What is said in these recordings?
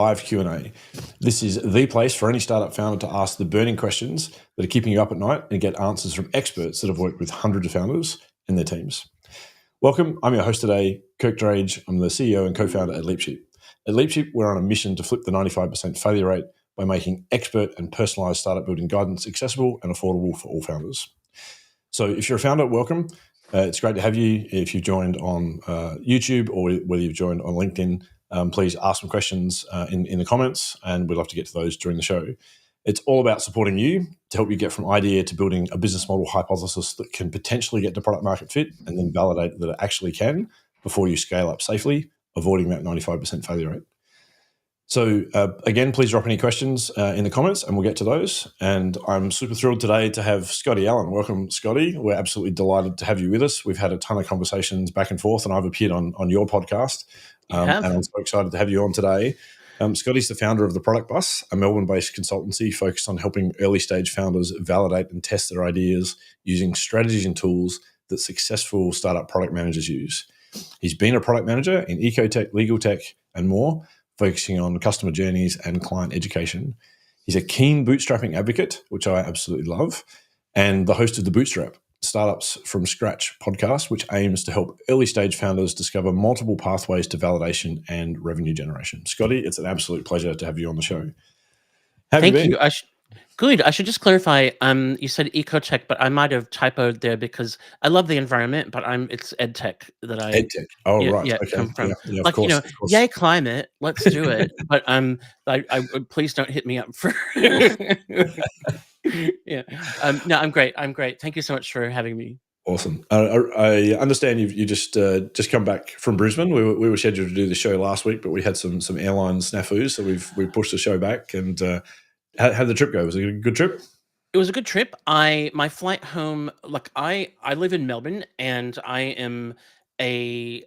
live Q&A. This is the place for any startup founder to ask the burning questions that are keeping you up at night and get answers from experts that have worked with hundreds of founders and their teams. Welcome, I'm your host today, Kirk Drage. I'm the CEO and co-founder at LeapSheep. At LeapSheep, we're on a mission to flip the 95% failure rate by making expert and personalized startup building guidance accessible and affordable for all founders. So if you're a founder, welcome. It's great to have you. If you've joined on YouTube or whether you've joined on LinkedIn, please ask some questions in the comments, and we'd love to get to those during the show. It's all about supporting you to help you get from idea to building a business model hypothesis that can potentially get to product market fit and then validate that it actually can before you scale up safely, avoiding that 95% failure rate. So again, please drop any questions in the comments and we'll get to those. And I'm super thrilled today to have Scotty Allen. Welcome, Scotty. We're absolutely delighted to have you with us. We've had a ton of conversations back and forth, and I've appeared on your podcast. And I'm so excited to have you on today. Scotty's the founder of The Product Bus, a Melbourne-based consultancy focused on helping early-stage founders validate and test their ideas using strategies and tools that successful startup product managers use. He's been a product manager in Ecotech, LegalTech, and more, focusing on customer journeys and client education. He's a keen bootstrapping advocate, which I absolutely love, and the host of the Bootstrap, Startups from Scratch podcast, which aims to help early-stage founders discover multiple pathways to validation and revenue generation. Scotty, it's an absolute pleasure to have you on the show. How have you been? Thank you. Good. I should just clarify. You said Ecotech, but I might have typoed there because I love the environment, but it's Edtech that I Edtech. Oh, right. yeah Okay. come from. Yeah, Like, of course. yay climate, let's do it. But I please don't hit me up for. Yeah. No, I'm great. Thank you so much for having me. Awesome. I understand you just come back from Brisbane. We were scheduled to do the show last week, but we had some airline snafus, so we've pushed the show back. And how did the trip go? Was it a good trip? It was a good trip. My flight home, like I live in Melbourne, and I am a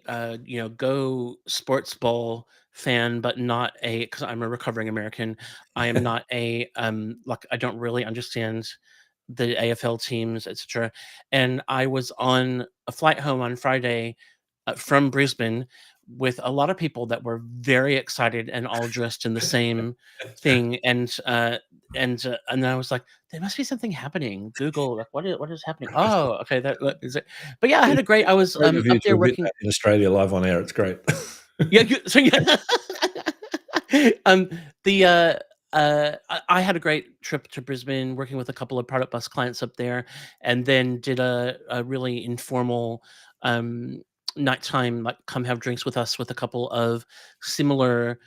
Go sports ball fan, but not because I'm a recovering American. I am not a like I don't really understand the AFL teams, etc. And I was on a flight home on Friday from Brisbane with a lot of people that were very excited and all dressed in the same thing. And then I was like, there must be something happening. Google, like, what is happening? Oh, okay, that is it. But yeah, I had a great. I was up there working in Australia live on air. It's great. Yeah. So yeah. I had a great trip to Brisbane, working with a couple of Product Bus clients up there, and then did a really informal nighttime, like come have drinks with us with a couple of similar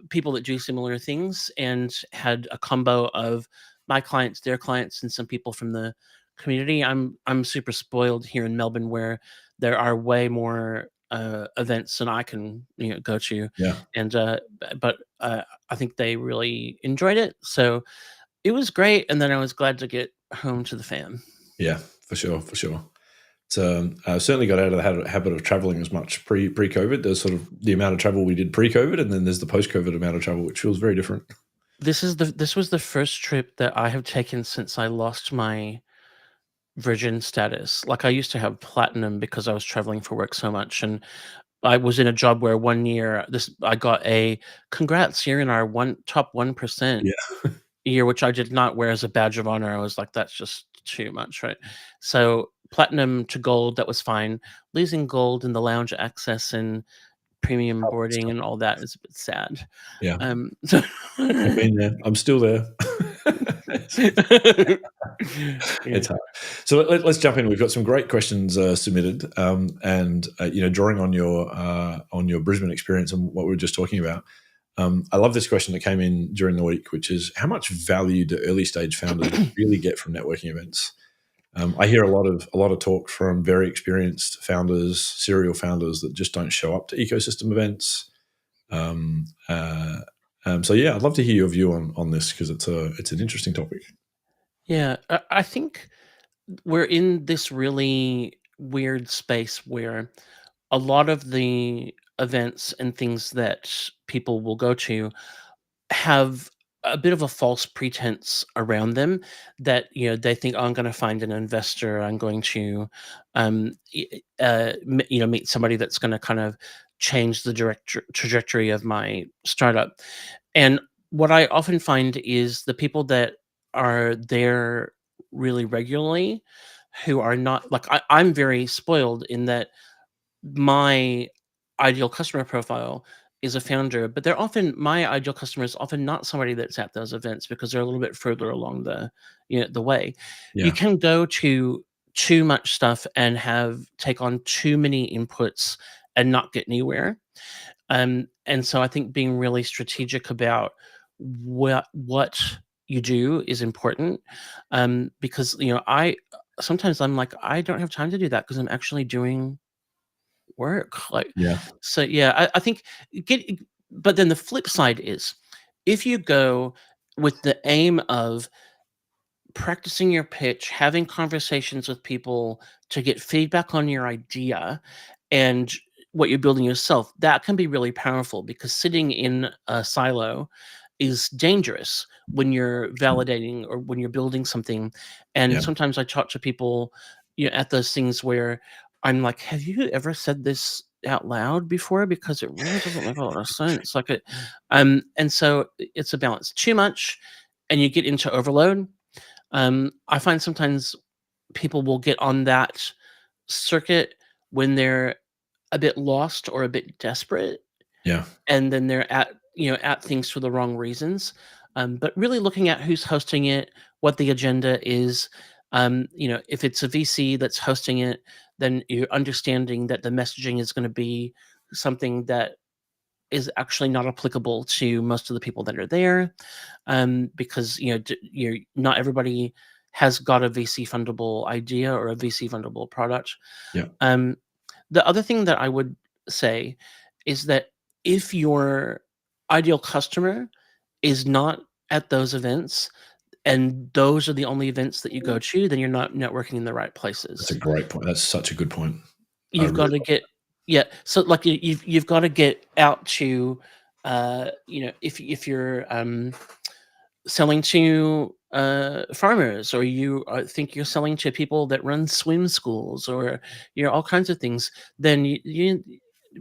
people that do similar things, and had a combo of my clients, their clients, and some people from the community. I'm super spoiled here in Melbourne, where there are way more events than I can go to. Yeah. And but I think they really enjoyed it, so it was great. And then I was glad to get home to the fam. Yeah, for sure. So I certainly got out of the habit of traveling as much pre-COVID. There's sort of the amount of travel we did pre-COVID, and then there's the post-COVID amount of travel, which feels very different. This was the first trip that I have taken since I lost my Virgin status. Like, I used to have platinum because I was traveling for work so much, and I was in a job where 1 year I got a congrats, you're in our top 1% year, which I did not wear as a badge of honor. I was like, that's just too much, right? So platinum to gold, that was fine. Losing gold in the lounge access and premium boarding and all that is a bit sad. Yeah. So I've been there. I'm still there. It's hard. So let's jump in. We've got some great questions submitted, and drawing on your Brisbane experience and what we were just talking about. I love this question that came in during the week, which is, how much value do early stage founders really get from networking events? I hear a lot of talk from very experienced founders, serial founders, that just don't show up to ecosystem events. So yeah, I'd love to hear your view on this, because it's an interesting topic. Yeah, I think we're in this really weird space where a lot of the events and things that people will go to have a bit of a false pretense around them, that they think, oh, I'm going to find an investor, I'm going to meet somebody that's going to kind of change the trajectory of my startup. And what I often find is the people that are there really regularly, who are not like I'm very spoiled in that my ideal customer profile is a founder, but they're often my ideal customer is often not somebody that's at those events because they're a little bit further along the way. You Yeah. can go to too much stuff and take on too many inputs and not get anywhere. And so I think being really strategic about what you do is important. Because I sometimes I'm like, I don't have time to do that because I'm actually doing work. Like, Yeah. so yeah, I think get but then the flip side is if you go with the aim of practicing your pitch, having conversations with people to get feedback on your idea and what you're building yourself, that can be really powerful because sitting in a silo is dangerous when you're validating or when you're building something. And Yeah. sometimes I talk to people, at those things where I'm like, have you ever said this out loud before? Because it really doesn't make a lot of sense. Like it, and so it's a balance. Too much, and you get into overload. I find sometimes people will get on that circuit when they're a bit lost or a bit desperate, Yeah. and then they're at things for the wrong reasons. But really looking at who's hosting it, what the agenda is. If it's a VC that's hosting it, then you're understanding that the messaging is going to be something that is actually not applicable to most of the people that are there, because not everybody has got a VC fundable idea or a VC fundable product. Yeah. Um, the other thing that I would say is that if your ideal customer is not at those events and those are the only events that you go to, then you're not networking in the right That's a places. great point. That's such a good point. I You've really got to get yeah. So like you've got to get out to if you're selling to farmers, or you think you're selling to people that run swim schools, or all kinds of things, then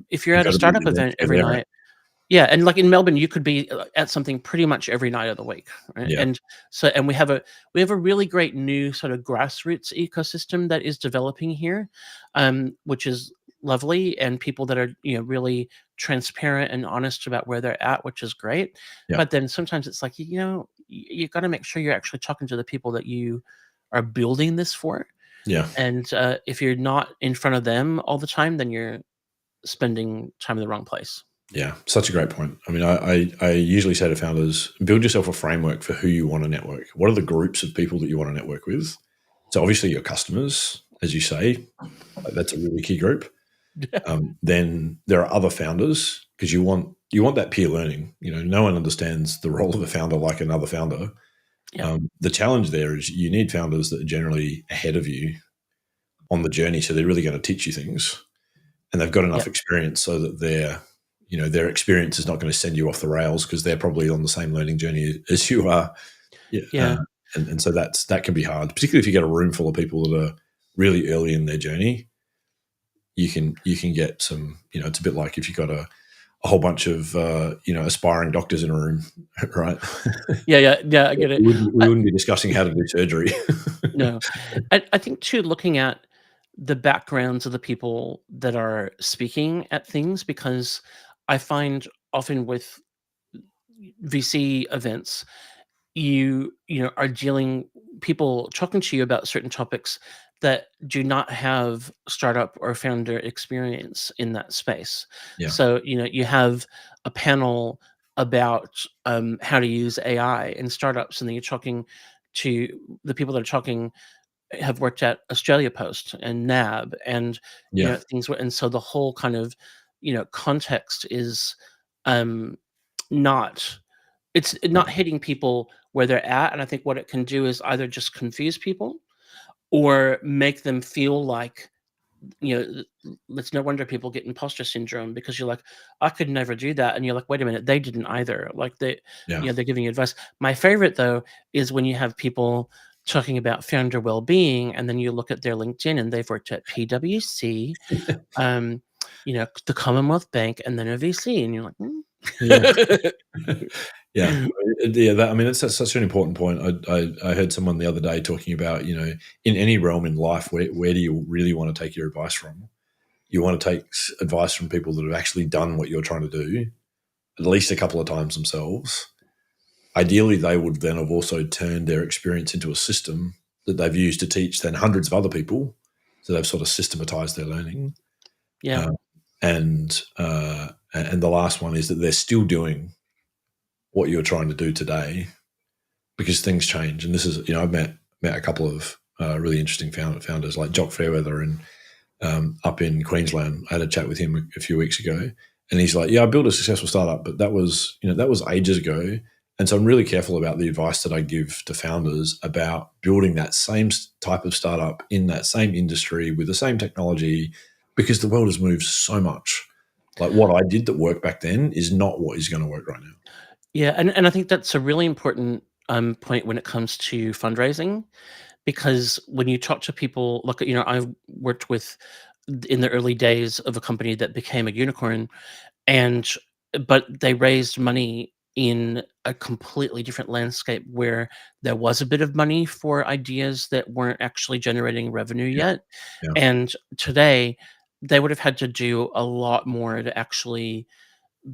if you're you at a got to be startup there, event you're every there, right? night, yeah, and like in Melbourne, you could be at something pretty much every night of the week, right? Yeah. And we have a really great new sort of grassroots ecosystem that is developing here, which is lovely, and people that are really transparent and honest about where they're at, which is great. Yeah. But then sometimes it's like you got to make sure you're actually talking to the people that you are building this for, Yeah. and if you're not in front of them all the time, then you're spending time in the wrong place. Yeah, such a great point. I mean, I usually say to founders, build yourself a framework for who you want to network. What are the groups of people that you want to network with? So obviously your customers, as you say, like that's a really key group. Then there are other founders because you want that peer learning. No one understands the role of a founder like another founder. Yeah. The challenge there is you need founders that are generally ahead of you on the journey, so they're really going to teach you things, and they've got Yeah. enough experience so that their experience is not going to send you off the rails because they're probably on the same learning journey as you are. Yeah, Yeah. and so that can be hard, particularly if you get a room full of people that are really early in their journey. You can get some. It's a bit like if you got a whole bunch of aspiring doctors in a room, right? Yeah, yeah, yeah, I get it. We I wouldn't be discussing how to do surgery. No. I think too, looking at the backgrounds of the people that are speaking at things, because I find often with VC events, are dealing people talking to you about certain topics that do not have startup or founder experience in that space. Yeah, So you have a panel about how to use AI in startups, and then you're talking to the people that are talking have worked at Australia Post and NAB, and yeah, things and so the whole kind of context is um not it's right. not hitting people where they're at. And I think what it can do is either just confuse people or make them feel like, it's no wonder people get imposter syndrome, because you're like, I could never do that. And you're like, wait a minute, they didn't either. Like Yeah, they're giving you advice. My favorite though is when you have people talking about founder well-being, and then you look at their LinkedIn and they've worked at PwC, the Commonwealth Bank and then a VC, and you're like, Yeah. Yeah. Yeah, that, I mean, it's such an important point. I heard someone the other day talking about, in any realm in life, where do you really want to take your advice from? You want to take advice from people that have actually done what you're trying to do at least a couple of times themselves. Ideally, they would then have also turned their experience into a system that they've used to teach then hundreds of other people. So they've sort of systematized their learning. Yeah. And the last one is that they're still doing what you're trying to do today, because things change. And this is, I've met a couple of really interesting founders like Jock Fairweather and up in Queensland. I had a chat with him a few weeks ago, and he's like, "Yeah, I built a successful startup, but that was ages ago." And so I'm really careful about the advice that I give to founders about building that same type of startup in that same industry with the same technology, because the world has moved so much. Like, what I did that worked back then is not what is going to work right now. Yeah, and I think that's a really important point when it comes to fundraising, because when you talk to people, look, I've worked with in the early days of a company that became a unicorn, and but they raised money in a completely different landscape where there was a bit of money for ideas that weren't actually generating revenue Yeah, yet. yeah, And today they would have had to do a lot more to actually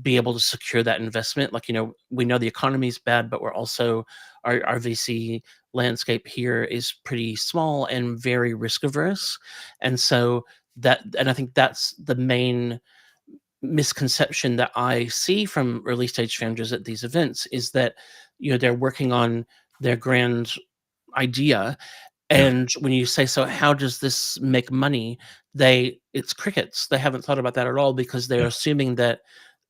be able to secure that investment. Like, we know the economy is bad, but we're also our VC landscape here is pretty small and very risk averse. And so and I think that's the main misconception that I see from early stage founders at these events, is that they're working on their grand idea, yeah, and when you say, so how does this make money, it's crickets. They haven't thought about that at all, because they're yeah. assuming that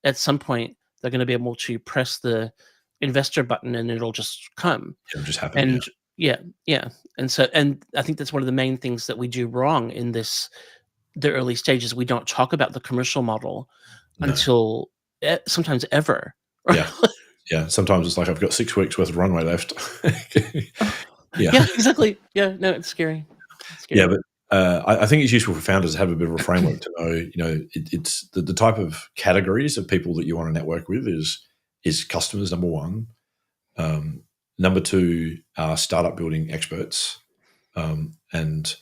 at some point they're going to be able to press the investor button and it'll just come. It'll just happen. Yeah, And yeah, yeah. And I think that's one of the main things that we do wrong in the early stages. We don't talk about the commercial model no, until sometimes ever. yeah, yeah. Sometimes it's like, I've got 6 weeks worth of runway left. Yeah, Yeah, exactly. Yeah, no, it's scary. It's yeah, scary. but I think it's useful for founders to have a bit of a framework to know, it's the type of categories of people that you want to network with is customers, number one. Number two are startup building experts, and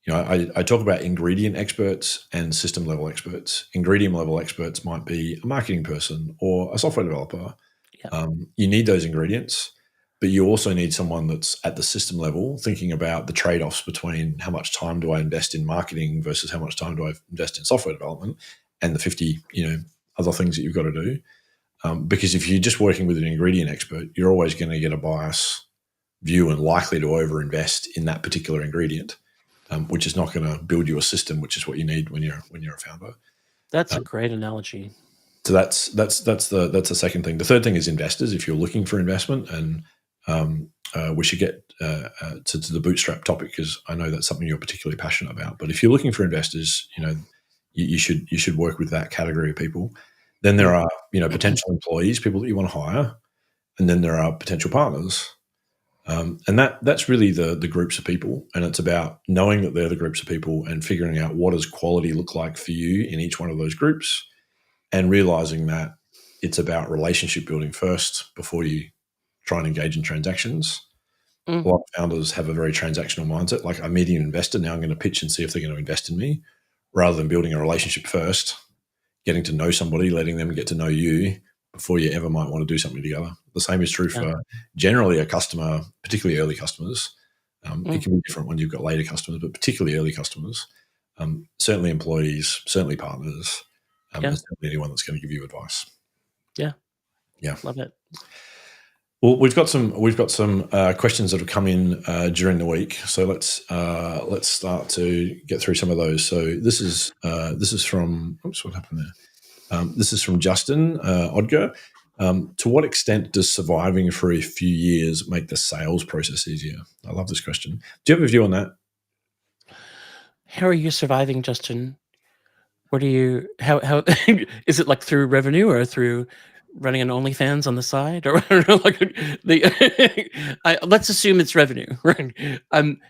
I talk about ingredient experts and system level experts. Ingredient level experts might be a marketing person or a software developer. Yeah. You need those ingredients, but you also need someone that's at the system level thinking about the trade-offs between how much time do I invest in marketing versus how much time do I invest in software development, and the 50 other things that you've got to do. Because if you're just working with an ingredient expert, you're always going to get a bias view and likely to overinvest in that particular ingredient, which is not going to build you a system, which is what you need when you're a founder. That's a Um, great analogy. so that's the second thing. The third thing is investors. If you're looking for investment, and we should get to the bootstrap topic, because I know that's something you're particularly passionate about. But if you're looking for investors, you should work with that category of people. Then there Mm. are potential employees, people that you want to hire, and then there are potential partners. And that's really the groups of people, and it's about knowing that they're the groups of people and figuring out what does quality look like for you in each one of those groups, and realizing that it's about relationship building first before you try and engage in transactions. A Mm. lot of founders have a very transactional mindset. Like, I'm meeting an investor, now I'm going to pitch and see if they're going to invest in me, rather than building a relationship first, getting to know somebody, letting them get to know you before you ever might want to do something together. The same is true Yeah. for generally a customer, particularly early customers. It Mm. can be different when you've got later customers, but particularly early customers. Certainly employees, certainly partners, Yeah. and certainly anyone that's going to give you advice. Yeah. Yeah. Love it. Well, we've got some questions that have come in during the week, so let's start to get through some of those. So this is from, oops, what happened there? This is from Justin Odger. To what extent does surviving for a few years make the sales process easier? I love this question. Do you have a view on that? How are you surviving, Justin? What are you how is it, like, through revenue or through running an OnlyFans on the side? Or I don't know, like, let's assume it's revenue, right?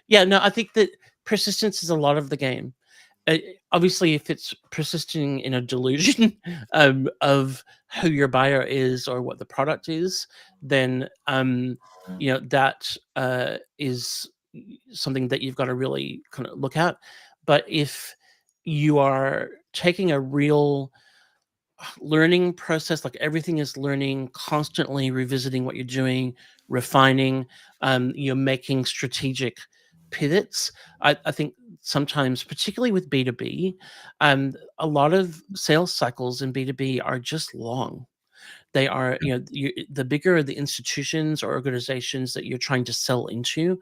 Yeah, no, I think that persistence is a lot of the game. Obviously, if it's persisting in a delusion of who your buyer is or what the product is, then that is something that you've got to really kind of look at. But if you are taking a real learning process, like everything is learning, constantly revisiting what you're doing, refining, you're making strategic pivots. I think sometimes, particularly with B2B, a lot of sales cycles in B2B are just long. They are, the bigger the institutions or organizations that you're trying to sell into,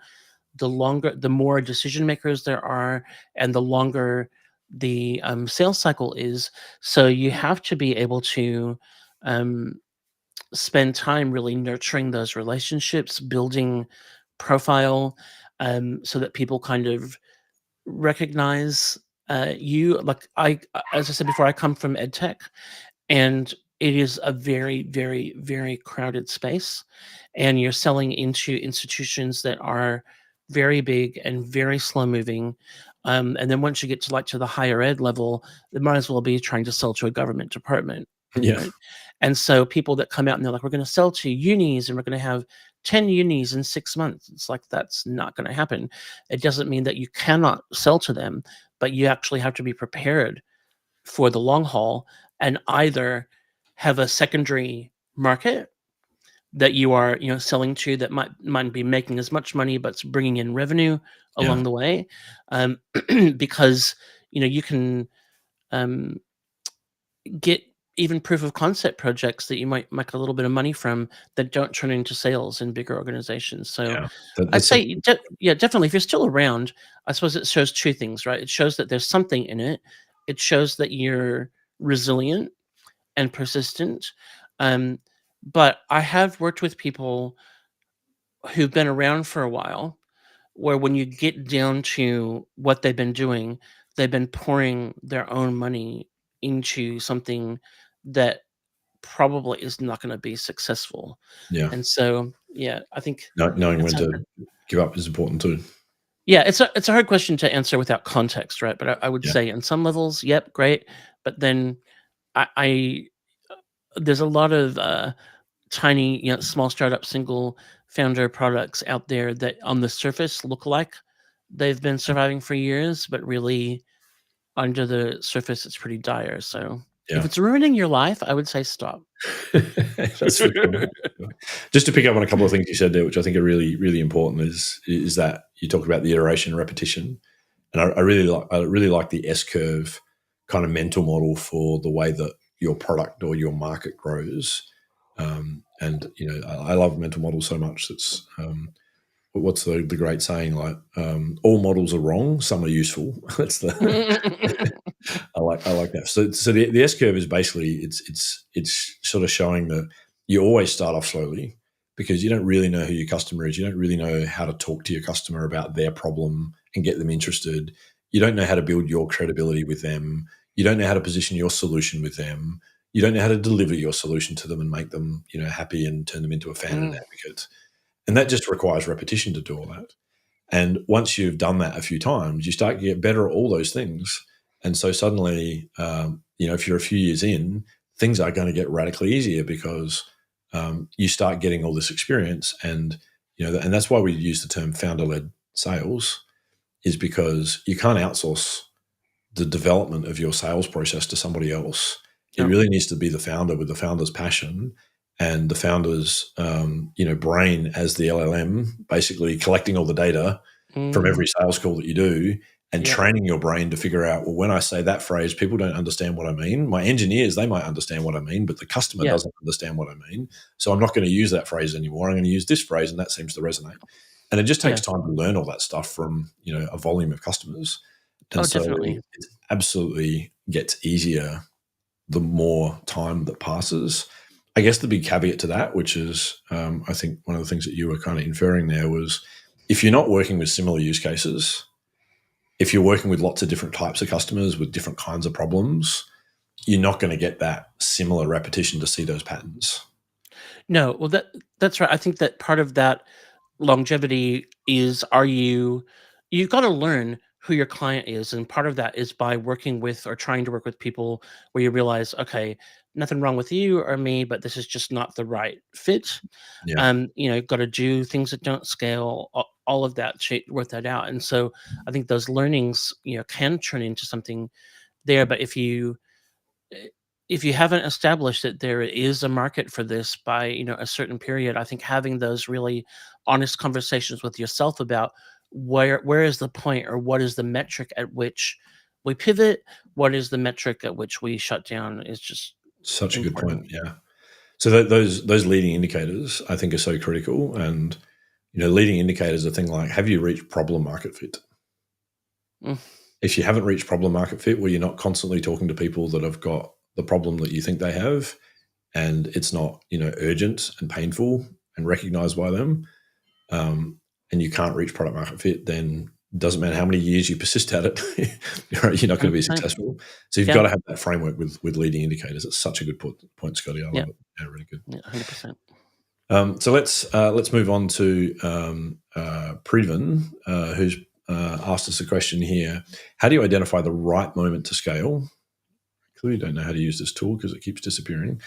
the more decision makers there are, and the longer the sales cycle is. So you have to be able to um, spend time really nurturing those relationships, building profile, so that people kind of recognize you. Like as I said before, I come from Edtech, and it is a very, very, very crowded space, and you're selling into institutions that are very big and very slow moving. And then once you get to the higher ed level, it might as well be trying to sell to a government department, Yeah, right? And so people that come out and they're like, we're going to sell to unis and we're going to have 10 unis in 6 months. It's like, that's not going to happen. It doesn't mean that you cannot sell to them, but you actually have to be prepared for the long haul, and either have a secondary market that you are selling to that might be making as much money but it's bringing in revenue yeah, along the way, um, because you can um, get even proof of concept projects that you might make a little bit of money from that don't turn into sales in bigger organizations. So yeah. I'd That's such. say, yeah, definitely. If you're still around, I suppose it shows two things, right? It shows that there's something in it. It shows that you're resilient and persistent. Um, but I have worked with people who've been around for a while, where when you get down to what they've been doing, they've been pouring their own money into something that probably is not going to be successful. Yeah, And so, yeah, I think knowing it's when to give up is important too. yeah, it's a hard question to answer without context, right? But I would Yeah, say in some levels, yep, great. But then I there's a lot of tiny, small startup single founder products out there that on the surface look like they've been surviving for years, but really under the surface it's pretty dire. So if yeah. it's ruining your life, I would say stop. That's for sure. Just to pick up on a couple of things you said there, which I think are really, really important, is that you talk about the iteration and repetition, and I really like the S curve kind of mental model for the way that your product or your market grows. And I love mental models so much. That's what's the great saying, like all models are wrong, some are useful. That's the I like that. So the S curve is basically it's sort of showing that you always start off slowly because you don't really know who your customer is. You don't really know how to talk to your customer about their problem and get them interested. You don't know how to build your credibility with them. You don't know how to position your solution with them. You don't know how to deliver your solution to them and make them happy and turn them into a fan and an Mm, advocate. And that just requires repetition to do all that. And once you've done that a few times, you start to get better at all those things. And so suddenly, if you're a few years in, things are going to get radically easier because you start getting all this experience. And and that's why we use the term founder-led sales, is because you can't outsource the development of your sales process to somebody else. It no. really needs to be the founder with the founder's passion and the founder's brain as the LLM, basically collecting all the data from Mm, every sales call that you do and yep. training your brain to figure out, well, when I say that phrase, people don't understand what I mean. My engineers, they might understand what I mean, but the customer Yeah. doesn't understand what I mean. So I'm not going to use that phrase anymore. I'm going to use this phrase, and that seems to resonate. And it just takes Yeah. time to learn all that stuff from a volume of customers. And Oh, so definitely. it absolutely gets easier the more time that passes. I guess the big caveat to that, which is I think one of the things that you were kind of inferring there, was if you're not working with similar use cases, if you're working with lots of different types of customers with different kinds of problems, you're not going to get that similar repetition to see those patterns. No, well that's right. I think that part of that longevity is, you've got to learn who your client is, and part of that is by working with or trying to work with people where you realize, okay, nothing wrong with you or me, but this is just not the right fit. Yeah. Got to do things that don't scale, all of that, work that out. And so I think those learnings, can turn into something there. But eh, if you haven't established that there is a market for this by a certain period, I think having those really honest conversations with yourself about where is the point, or what is the metric at which we pivot, what is the metric at which we shut down, is just Such a good point. important. Yeah. So those leading indicators, I think, are so critical. And leading indicators are things like, have you reached problem market fit? Mm, If you haven't reached problem market fit, where you're not constantly talking to people that have got the problem that you think they have, and it's not urgent and painful and recognized by them, and you can't reach product market fit, then it doesn't matter how many years you persist at it, you're not going to be 100%. successful. So you've got Yeah, to have that framework with leading indicators. It's such a good point, Scotty. I yeah, love it. Yeah, really good. yeah, 100%. So let's move on to Pridvan, who's asked us a question here. How do you identify the right moment to scale? Clearly don't know how to use this tool because it keeps disappearing.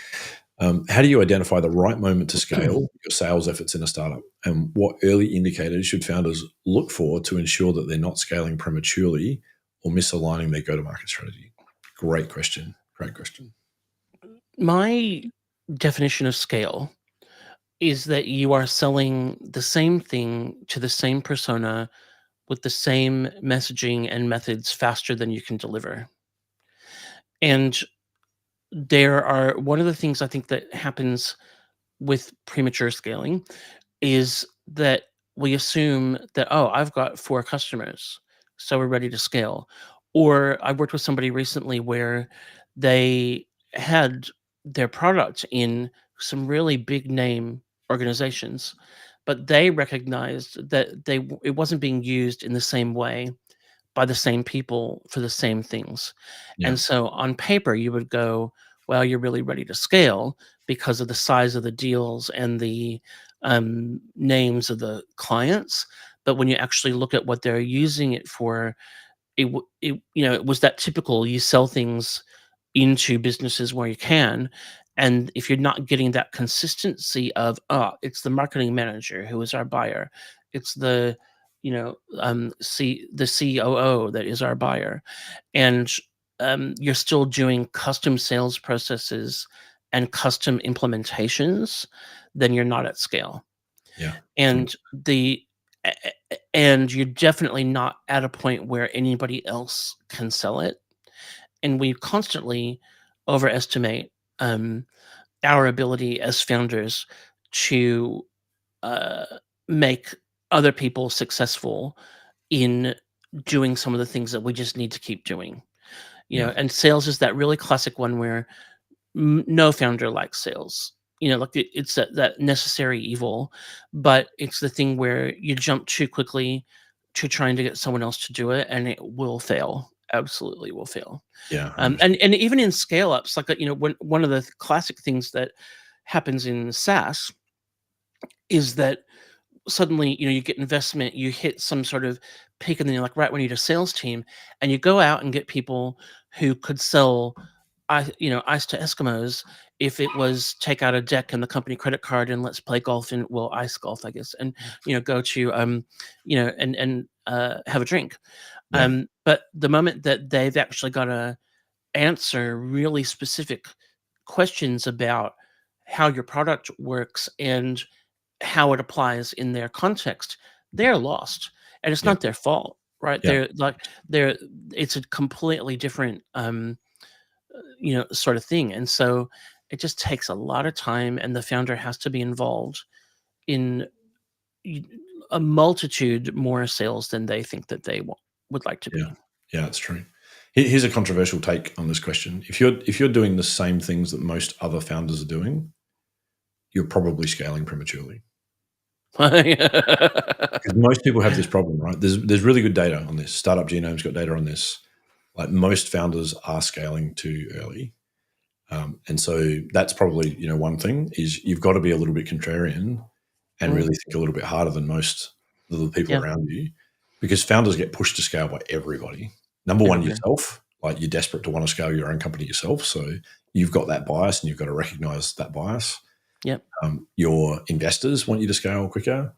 How do you identify the right moment to scale your sales efforts in a startup? And what early indicators should founders look for to ensure that they're not scaling prematurely or misaligning their go-to-market strategy? Great question. Great question. My definition of scale is that you are selling the same thing to the same persona with the same messaging and methods faster than you can deliver. And there are one of the things I think that happens with premature scaling is that we assume that, oh, I've got 4 customers, so we're ready to scale. Or I worked with somebody recently where they had their product in some really big name organizations, but they recognized that it wasn't being used in the same way by the same people for the same things. Yeah. And so on paper, you would go, well, you're really ready to scale because of the size of the deals and the names of the clients. But when you actually look at what they're using it for, it was that typical, you sell things into businesses where you can. And if you're not getting that consistency of, it's the marketing manager who is our buyer, it's the the COO that is our buyer, and you're still doing custom sales processes and custom implementations, then you're not at scale. Yeah. And you're definitely not at a point where anybody else can sell it. And we constantly overestimate um, our ability as founders to uh, make other people successful in doing some of the things that we just need to keep doing. Yeah. And sales is that really classic one where no founder likes sales. Like it's that necessary evil, but it's the thing where you jump too quickly to trying to get someone else to do it, and it will fail. Absolutely will fail. Yeah. And even in scale ups, like when one of the classic things that happens in SaaS is that suddenly you get investment, you hit some sort of peak, and then you're like, right, we need a sales team, and you go out and get people who could sell ice to Eskimos if it was take out a deck and the company credit card and let's play golf in, well, ice golf, I guess, and go to have a drink. Yeah. But the moment that they've actually got to answer really specific questions about how your product works and how it applies in their context, they're lost. And it's Yeah. not their fault, right? Yeah. They're it's a completely different sort of thing. And so it just takes a lot of time, and the founder has to be involved in y- a multitude more sales than they think that they would like to Yeah. be. Yeah, that's true. Here's a controversial take on this question. If you're doing the same things that most other founders are doing, you're probably scaling prematurely. Because most people have this problem, right? There's really good data on this. Startup Genome's got data on this. Like, most founders are scaling too early. And so that's probably, one thing is you've got to be a little bit contrarian and Mm, really think a little bit harder than most of the people yeah. around you, because founders get pushed to scale by everybody. Number one, Everywhere. yourself. Like, you're desperate to want to scale your own company yourself, so you've got that bias, and you've got to recognize that bias. Yep. Your investors want you to scale quicker.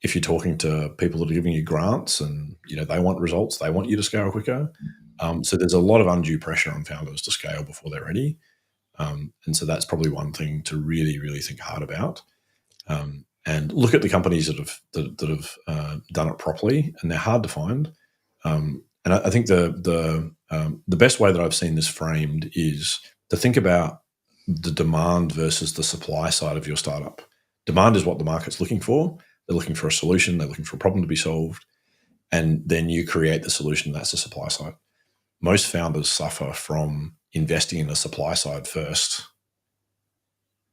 If you're talking to people that are giving you grants and they want results, they want you to scale quicker. So there's a lot of undue pressure on founders to scale before they're ready. And so that's probably one thing to really, really think hard about. And look at the companies that have done it properly, and they're hard to find. And I think the best way that I've seen this framed is to think about the demand versus the supply side of your startup. Demand is what the market's looking for. They're looking for a solution. They're looking for a problem to be solved. And then you create the solution. That's the supply side. Most founders suffer from investing in the supply side first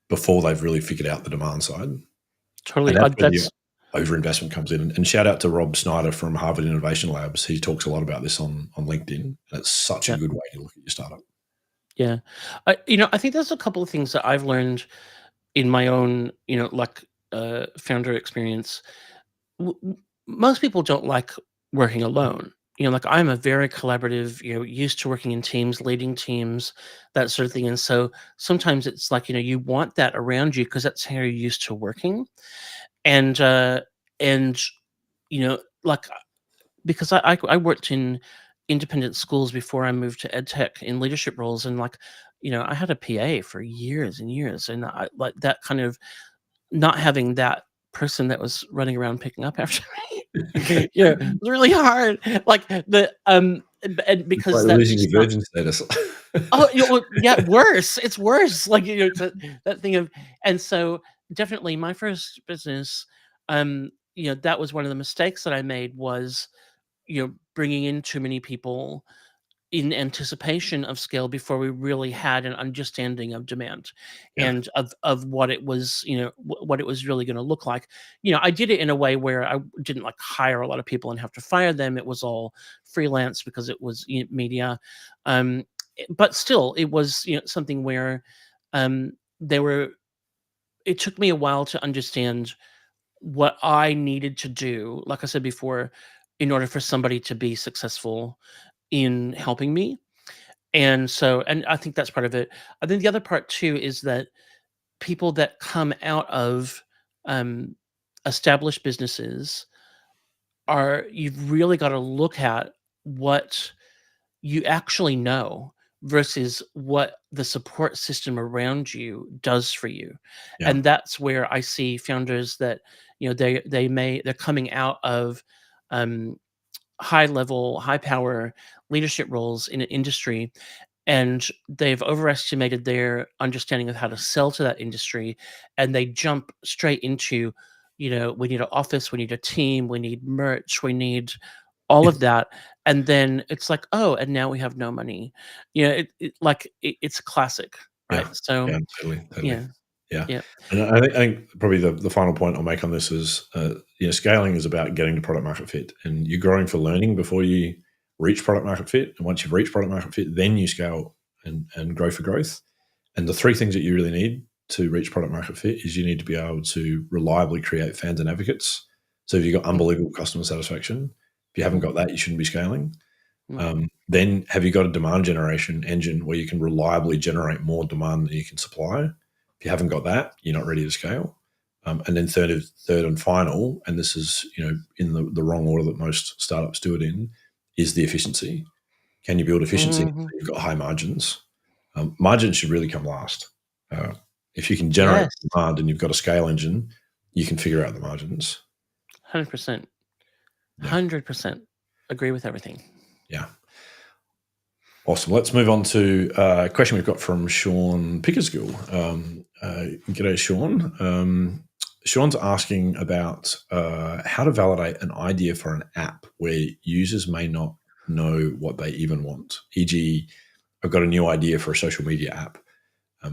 before they've really figured out the demand side. Totally. And that's where the overinvestment comes in. And shout out to Rob Snyder from Harvard Innovation Labs. He talks a lot about this on LinkedIn. And it's such a good way to look at your startup. Yeah. I think there's a couple of things that I've learned in my own, founder experience. Most people don't like working alone. I'm a very collaborative, used to working in teams, leading teams, that sort of thing. And so sometimes it's like, you want that around you because that's how you're used to working. And, like, because I worked in independent schools before I moved to Edtech in leadership roles. And I had a PA for years and years. And I like that kind of not having that person that was running around picking up after me. It was really hard. Like and because Like that's losing just your not. virgin status. Oh, yeah, worse. It's worse. Like that thing of, and so definitely my first business, that was one of the mistakes that I made was, bringing in too many people in anticipation of scale before we really had an understanding of demand Yeah. and of what it was, what it was really going to look like. I did it in a way where I didn't like hire a lot of people and have to fire them. It was all freelance because it was media. But still it was, something where they were, it took me a while to understand what I needed to do, like I said before, in order for somebody to be successful in helping me. And so, and I think that's part of it. I think the other part too is that people that come out of um, established businesses you've really got to look at what you actually know versus what the support system around you does for you. Yeah. And that's where I see founders that, they're coming out of um, high level, high power leadership roles in an industry, and they've overestimated their understanding of how to sell to that industry, and they jump straight into, we need an office, we need a team, we need merch, we need all of that, and then it's like, oh, and now we have no money. It's classic, right? Yeah. So Yeah. Totally. yeah, Yeah. yeah, And I think probably the final point I'll make on this is, scaling is about getting to product market fit, and you're growing for learning before you reach product market fit. And once you've reached product market fit, then you scale and grow for growth. And the three things that you really need to reach product market fit is you need to be able to reliably create fans and advocates. So if you've got unbelievable customer satisfaction, if you haven't got that, you shouldn't be scaling. Then have you got a demand generation engine where you can reliably generate more demand than you can supply? If you haven't got that, you're not ready to scale. And then third and final, and this is in the wrong order that most startups do it in, is the efficiency. Can you build efficiency so you've got high margins? Margins should really come last. If you can generate yes, demand and you've got a scale engine, you can figure out the margins. 100%, Yeah. 100% agree with everything. Yeah. Awesome. Let's move on to a question we've got from Sean Pickersgill. G'day, Sean. Sean's asking about how to validate an idea for an app where users may not know what they even want. E.g., I've got a new idea for a social media app.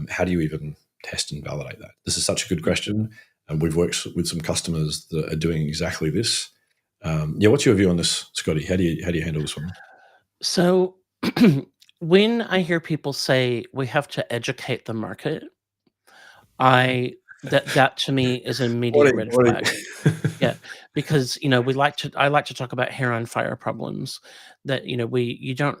How do you even test and validate that? This is such a good question. And we've worked with some customers that are doing exactly this. What's your view on this, Scotty? How do you handle this one? So when I hear people say we have to educate the market, I That to me is an What immediate are you, red what are flag. you- Yeah, because I like to talk about hair on fire problems. That you don't.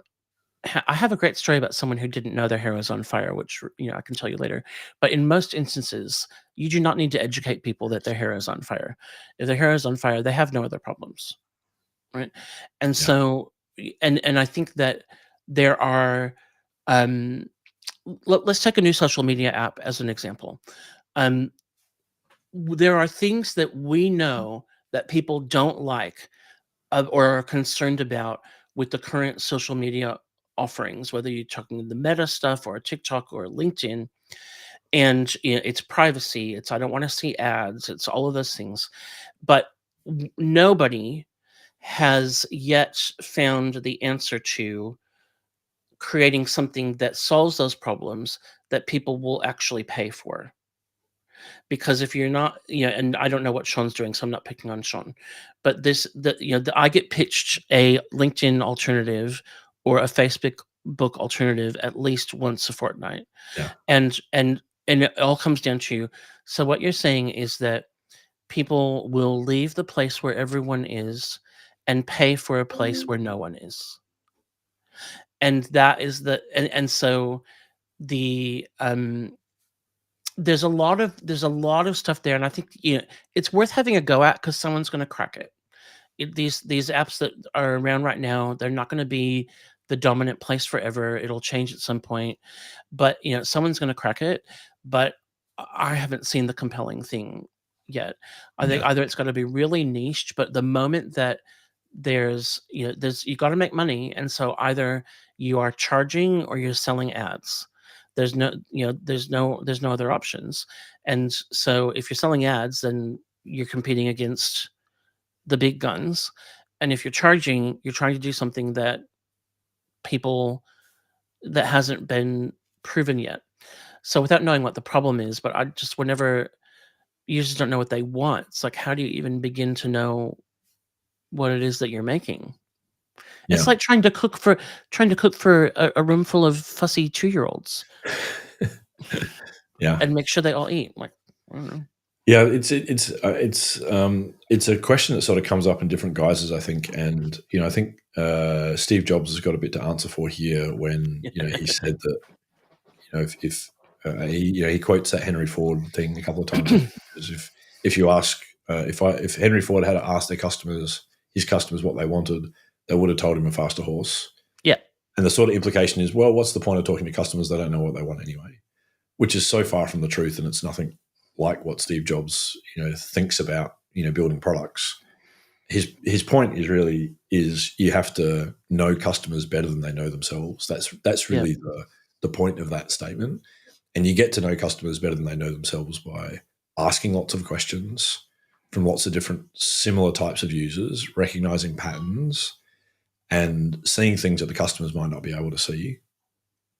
I have a great story about someone who didn't know their hair was on fire, which I can tell you later. But in most instances, you do not need to educate people that their hair is on fire. If their hair is on fire, they have no other problems, right? And Yeah, so, and I think that there are. Um, let's take a new social media app as an example. Um, there are things that we know that people don't like or are concerned about with the current social media offerings, whether you're talking the Meta stuff or TikTok or LinkedIn. And it's privacy. It's I don't want to see ads. It's all of those things. But nobody has yet found the answer to creating something that solves those problems that people will actually pay for. Because if you're not, and I don't know what Sean's doing, so I'm not picking on Sean, but I get pitched a LinkedIn alternative or a Facebook book alternative at least once a fortnight, yeah, and it all comes down to, so what you're saying is that people will leave the place where everyone is and pay for a place where no one is, and that is and so the there's a lot of stuff there, and I think it's worth having a go at because someone's going to crack it. These apps that are around right now, they're not going to be the dominant place forever. It'll change at some point, but someone's going to crack it. But I haven't seen the compelling thing yet. I think yeah, either it's got to be really niched, but the moment that there's you got to make money, and so either you are charging or you're selling ads. There's no other options. And so if you're selling ads, then you're competing against the big guns. And if you're charging, you're trying to do something people that hasn't been proven yet. So without knowing what the problem is, but I just whenever users don't know what they want, it's like, how do you even begin to know what it is that you're making? yeah. It's like trying to cook for a room full of fussy 2-year-olds Yeah. and make sure they all eat. Like, I don't know. Yeah, it's a question that sort of comes up in different guises, I think, and I think Steve Jobs has got a bit to answer for here when he said that if he quotes that Henry Ford thing a couple of times. Because if you ask if Henry Ford had asked his customers what they wanted, they would have told him a faster horse. Yeah, And the sort of implication is, well, what's the point of talking to customers? They don't know what they want anyway, which is so far from the truth, and it's nothing like what Steve Jobs thinks about building products. His point is you have to know customers better than they know themselves. That's yeah, really the point of that statement. And you get to know customers better than they know themselves by asking lots of questions from lots of different similar types of users, recognizing patterns, and seeing things that the customers might not be able to see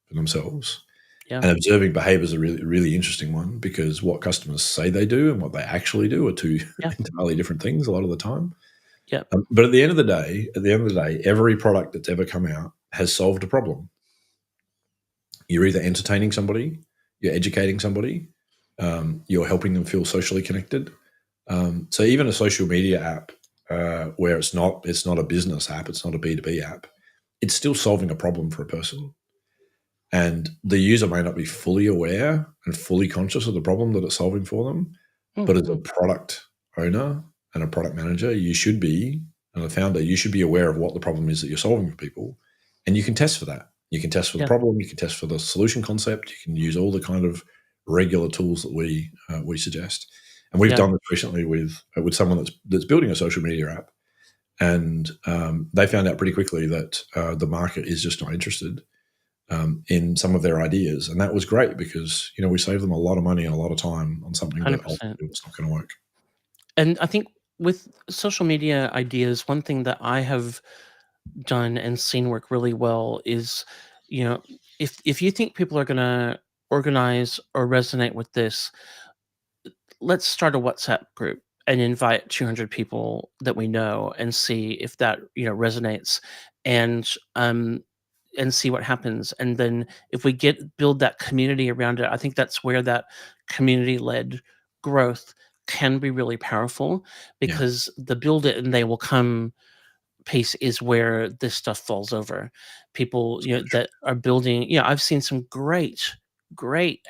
for themselves. yeah, And observing behavior is a really, really interesting one, because what customers say they do and what they actually do are two yeah, entirely different things a lot of the time. yeah, But at the end of the day, every product that's ever come out has solved a problem. You're either entertaining somebody, you're educating somebody, you're helping them feel socially connected. So even a social media app, where it's not a business app, it's not a B2B app, it's still solving a problem for a person. And the user may not be fully aware and fully conscious of the problem that it's solving for them, but as a mhm, product owner and a product manager, you should be, and a founder, you should be aware of what the problem is that you're solving for people. And you can test for that. You can test for the yeah, problem. You can test for the solution concept. You can use all the kind of regular tools that we suggest. And we've yeah, done this recently with someone that's building a social media app, and they found out pretty quickly that the market is just not interested in some of their ideas, and that was great because we saved them a lot of money and a lot of time on something that 100%. ultimately was not going to work. And I think with social media ideas, one thing that I have done and seen work really well is, you know, if you think people are gonna organize or resonate with this, let's start a WhatsApp group and invite 200 people that we know and see if that resonates, and um and see what happens. And then if we build that community around it, I think that's where that community led growth can be really powerful, Yeah, because the build it and they will come piece is where this stuff falls over. People, it's very that are building, I've seen some great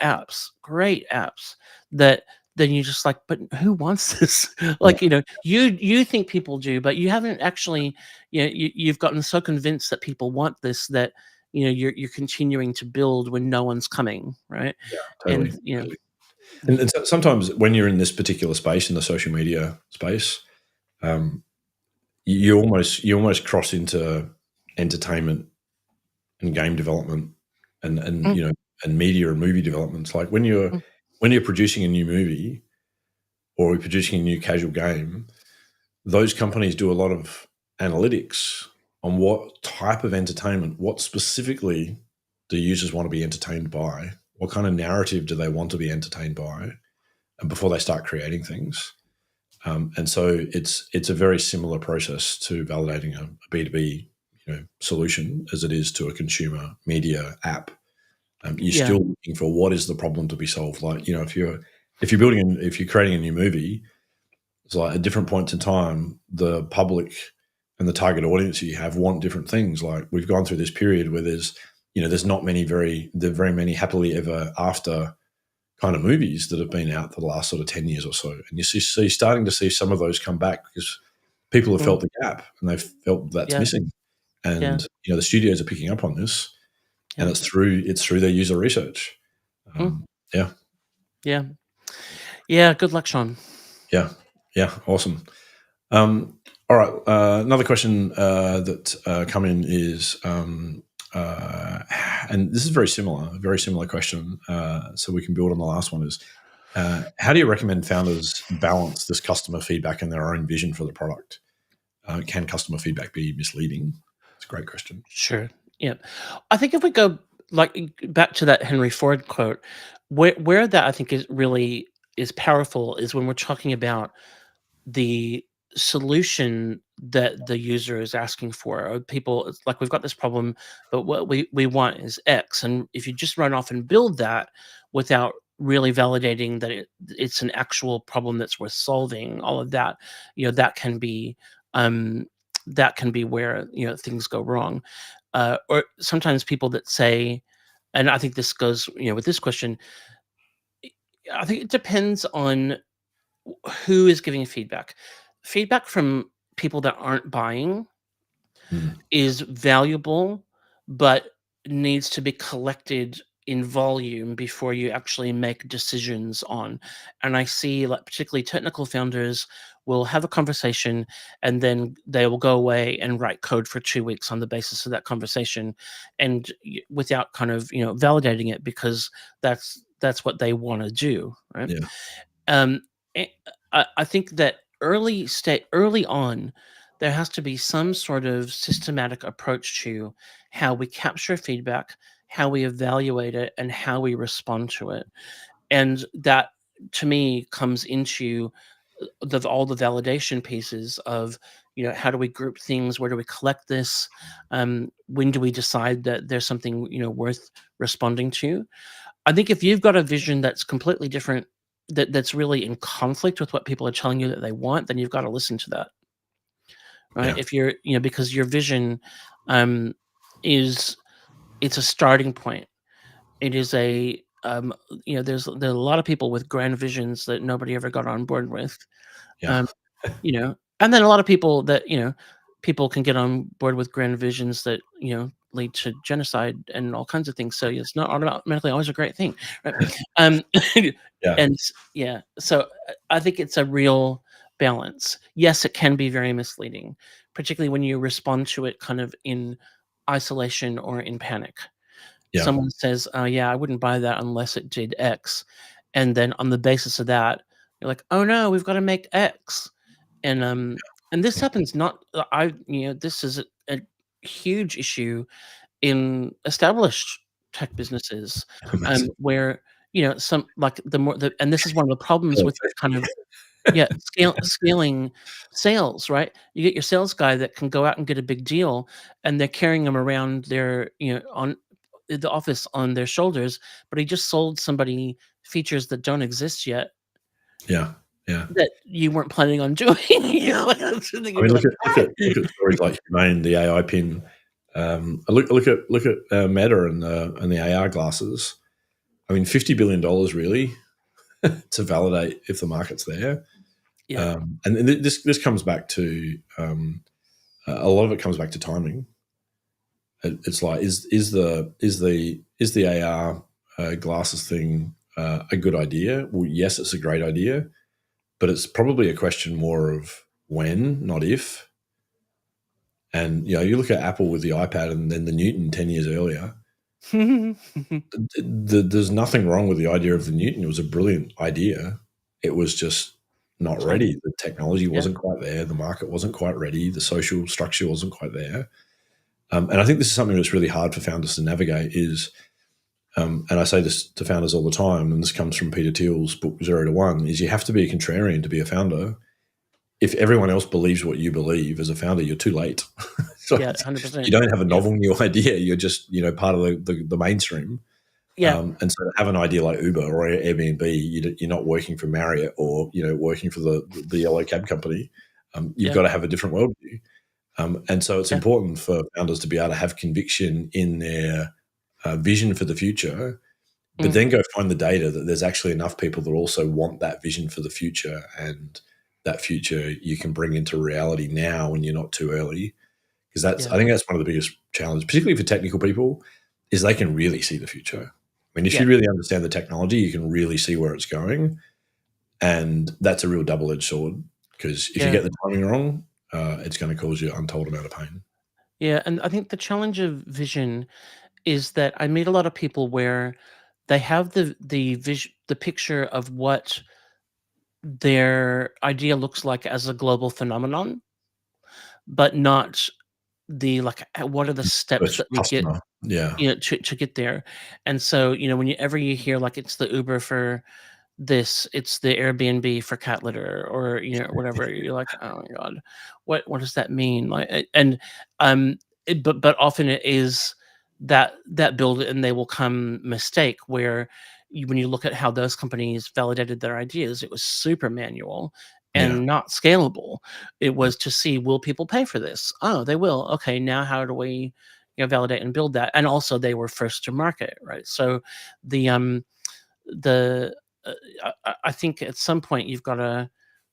apps that then you just like, but who wants this? true. Like, you think people do, but you haven't actually, you've gotten so convinced that people want this that you're continuing to build when no one's coming, right? Yeah, And totally, totally. And so sometimes when you're in this particular space, in the social media space, um, you almost cross into entertainment and game development and mm, and media and movie developments. Like mm, when you're producing a new movie or you're producing a new casual game, those companies do a lot of analytics on what type of entertainment, what specifically do users want to be entertained by, what kind of narrative do they want to be entertained by, and before they start creating things. And so it's a very similar process to validating a B2B solution as it is to a consumer media app. You're yeah, still looking for what is the problem to be solved. Like if you're creating a new movie, it's like at different points in time, the public and the target audience you have want different things. Like we've gone through this period where there's not many very many happily ever after kind of movies that have been out for the last sort of 10 years or so. And you starting to see some of those come back because people have mm, felt the gap and they've felt that's yeah, missing. yeah, And the studios are picking up on this, and yeah, it's through their user research. mm, Um, yeah, yeah, yeah. Good luck, Sean. yeah, yeah, awesome. All right, another question that come in is, and this is a very similar question. So we can build on the last one. Is how do you recommend founders balance this customer feedback and their own vision for the product? Can customer feedback be misleading? It's a great question. Sure. Yeah. I think if we go like back to that Henry Ford quote, where that I think is really is powerful is when we're talking about the solution that the user is asking for. Or people, it's like we've got this problem, but what we want is X. And if you just run off and build that without really validating that it's an actual problem that's worth solving, all of that, um that can be where things go wrong. Or sometimes people that say, and I think this goes with this question, I think it depends on who is giving feedback. Feedback from people that aren't buying Mm, is valuable, but needs to be collected in volume before you actually make decisions on. And I see, like, particularly technical founders will have a conversation and then they will go away and write code for 2 weeks on the basis of that conversation, and without kind of validating it, because that's what they want to do, right? yeah, Um, eh, I think that early on, there has to be some sort of systematic approach to how we capture feedback, how we evaluate it, and how we respond to it. And that, to me, comes into all the validation pieces of, how do we group things? Where do we collect this? When do we decide that there's something worth responding to? I think if you've got a vision that's completely different, that's really in conflict with what people are telling you that they want, then you've got to listen to that, right? yeah, If you're, because your vision, um, is it's a starting point. It is there are a lot of people with grand visions that nobody ever got on board with. yeah, Um, and then a lot of people that, people can get on board with grand visions that, lead to genocide and all kinds of things. So it's not automatically always a great thing, right? Um, yeah, and yeah, so I think it's a real balance. Yes, it can be very misleading, particularly when you respond to it kind of in isolation or in panic. yeah, Someone says, "Oh yeah, I wouldn't buy that unless it did X," and then on the basis of that, you're like, "Oh no, we've got to make X." And this happens not this is a huge issue in established tech businesses, massive. where some, like, and this is one of the problems with kind of, yeah, scaling sales, right? You get your sales guy that can go out and get a big deal, and they're carrying them around their, on the office on their shoulders, but he just sold somebody features that don't exist yet, Yeah. Yeah. that you weren't planning on doing. I You'd mean, be like, look at stories like Humane, the AI pin. Look at Meta and the AR glasses. I mean, $50 billion really to validate if the market's there. yeah, And this comes back to a lot of it comes back to timing. It's like is the AR glasses thing a good idea? Well, yes, it's a great idea, but it's probably a question more of when, not if. And you look at Apple with the iPad and then the Newton 10 years earlier. There's nothing wrong with the idea of the Newton. It was a brilliant idea. It was just not ready. timing. The technology Yeah, wasn't quite there. The market wasn't quite ready. The social structure wasn't quite there. And I think this is something that's really hard for founders to navigate is, and I say this to founders all the time, and this comes from Peter Thiel's book 0 to 1, is you have to be a contrarian to be a founder. If everyone else believes what you believe as a founder, you're too late. So yeah, you 100%. don't have a Yeah, novel new idea. You're just part of the mainstream. yeah, And so to have an idea like Uber or Airbnb, you're not working for Marriott or working for the yellow cab company. You've yeah, got to have a different worldview. And so it's yeah, important for founders to be able to have conviction in their vision for the future, but mm, then go find the data that there's actually enough people that also want that vision for the future, and that future you can bring into reality now when you're not too early. Because yeah, I think that's one of the biggest challenges, particularly for technical people, is they can really see the future. I mean, if yeah, you really understand the technology, you can really see where it's going, and that's a real double-edged sword. Because if you yeah, get the timing wrong, it's going to cause you untold amount of pain. yeah. And I think the challenge of vision is that I meet a lot of people where they have the vision, the picture of what their idea looks like as a global phenomenon, but not the like what are the steps First that we get, customer, yeah, to get there. And so whenever you hear like it's the Uber for this, it's the Airbnb for cat litter, or whatever, you're like, oh my god, what does that mean? Like, and but often it is that build it and they will come mistake where when you look at how those companies validated their ideas, it was super manual yeah, and not scalable. It yeah, was to see, will people pay for this? Oh, they will. Okay, now how do we validate and build that? And also they were first to market, right? So the uh, I think at some point you've got to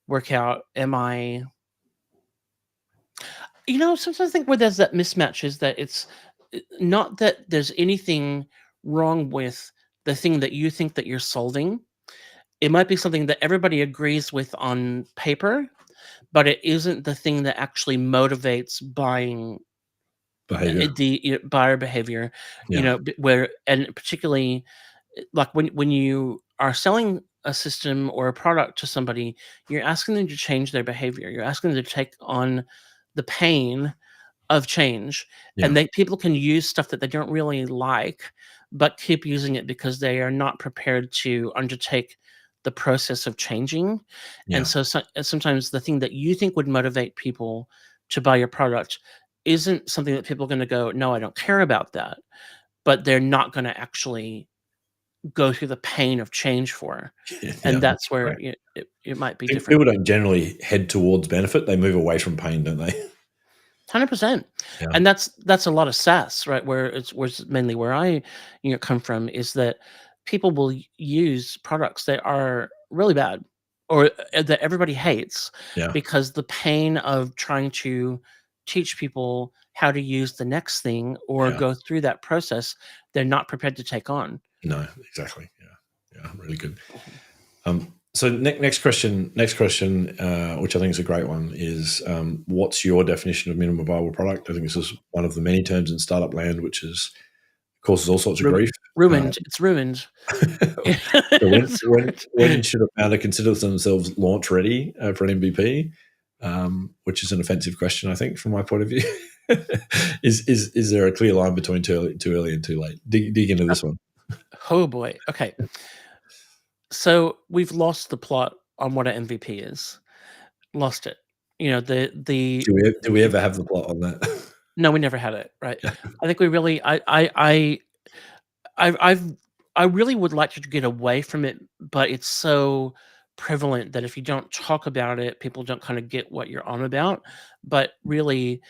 work out, am I, sometimes I think where there's that mismatch is that it's not that there's anything wrong with the thing that you think that you're solving. It might be something that everybody agrees with on paper, but it isn't the thing that actually motivates buying, behavior, the buyer behavior, yeah, where, and particularly like when you are selling a system or a product to somebody, you're asking them to change their behavior. You're asking them to take on the pain of change, yeah, and people can use stuff that they don't really like, but keep using it because they are not prepared to undertake the process of changing. And yeah, and sometimes the thing that you think would motivate people to buy your product isn't something that people are going to go, no, I don't care about that, but they're not going to actually go through the pain of change for. yeah. And that's Right. where it might be different. People don't generally head towards benefit; they move away from pain, don't they? 100%. Yeah, And that's a lot of SaaS, right? Where it's mainly where I, come from, is that people will use products that are really bad, or that everybody hates, yeah, because the pain of trying to teach people how to use the next thing or yeah. go through that process, they're not prepared to take on. No, exactly. Yeah, yeah, really good. So next question, which I think is a great one, is what's your definition of minimum viable product? I think this is one of the many terms in startup land, which is causes all sorts of Ru- grief. Uh, Ruined. It's ruined. so It's when should a founder consider themselves launch ready for an MVP? Which is an offensive question, I think, from my point of view. Is there a clear line between too early and too late? Dig into this one. Oh boy. Okay. So we've lost the plot on what an MVP is. Lost it. Do we ever have the plot on that? No, we never had it, right? I think we really I I've I really would like to get away from it, but it's so prevalent that if you don't talk about it, people don't kind of get what you're on about. But really,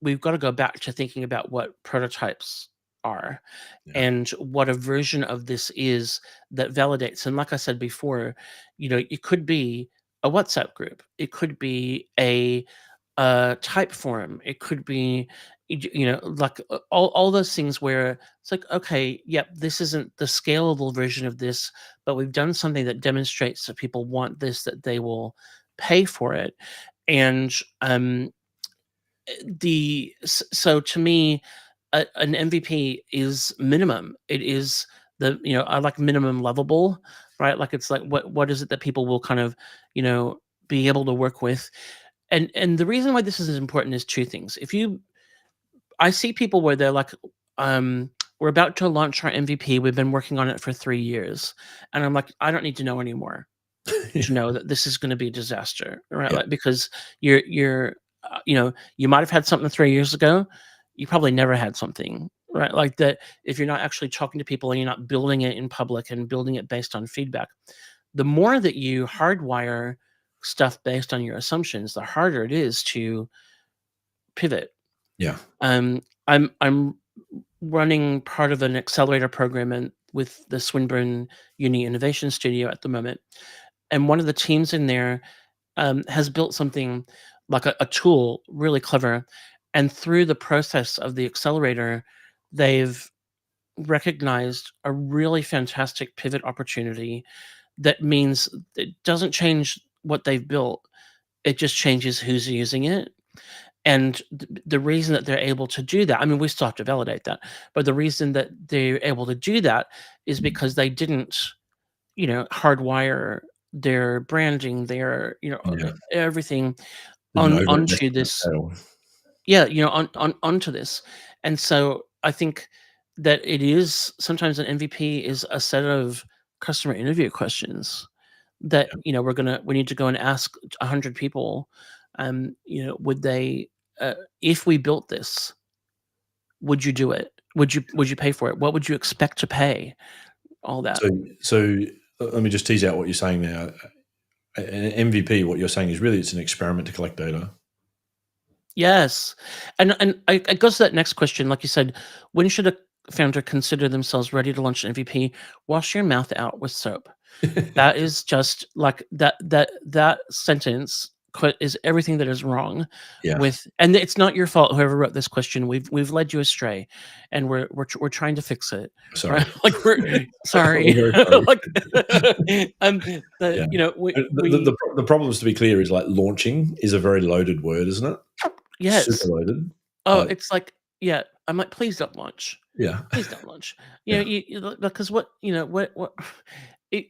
we've got to go back to thinking about what prototypes are Yeah. and what a version of this is that validates. And like I said before, it could be a WhatsApp group, it could be a type forum, it could be like all those things where it's like, okay, yep, this isn't the scalable version of this, but we've done something that demonstrates that people want this, that they will pay for it. And so to me, an MVP is minimum. It is I like minimum lovable, right? Like it's like what is it that people will kind of be able to work with. And the reason why this is important is two things. I see people where they're like, we're about to launch our MVP. We've been working on it for 3 years, and I'm like, I don't need to know anymore to know that this is going to be a disaster, right? Yeah. Like, because you're you might have had something 3 years ago, you probably never had something, right? Like that. If you're not actually talking to people and you're not building it in public and building it based on feedback, the more that you hardwire stuff based on your assumptions, the harder it is to pivot. Yeah. I'm running part of an accelerator program with the Swinburne Uni Innovation Studio at the moment, and one of the teams in there has built something like a tool, really clever. And through the process of the accelerator, they've recognized a really fantastic pivot opportunity that means it doesn't change what they've built. It just changes who's using it. And the reason that they're able to do that, I mean, we still have to validate that, but the reason that they're able to do that is because they didn't, hardwire their branding, their, Yeah. everything Didn't overinvest onto in that this. scale. Yeah, onto this. And so I think that it is sometimes an MVP is a set of customer interview questions that Yeah. we need to go and ask 100 people. Would they, if we built this, would you do it? Would you pay for it? What would you expect to pay? All that. So let me just tease out what you're saying now. An MVP, what you're saying is really it's an experiment to collect data. Yes, and it goes to that next question. Like you said, when should a founder consider themselves ready to launch an MVP? Wash your mouth out with soap. That is just like that sentence is everything that is wrong Yeah. with, and it's not your fault. Whoever wrote this question, we've led you astray, and we're trying to fix it. Sorry. Right? Like we're sorry. We're very sorry. Like Yeah. we The problems, to be clear, is like launching is a very loaded word, isn't it? Super yes. loaded. Oh, Like, it's like, yeah. I'm like, please don't launch. yeah. Please don't launch. Yeah. Because what it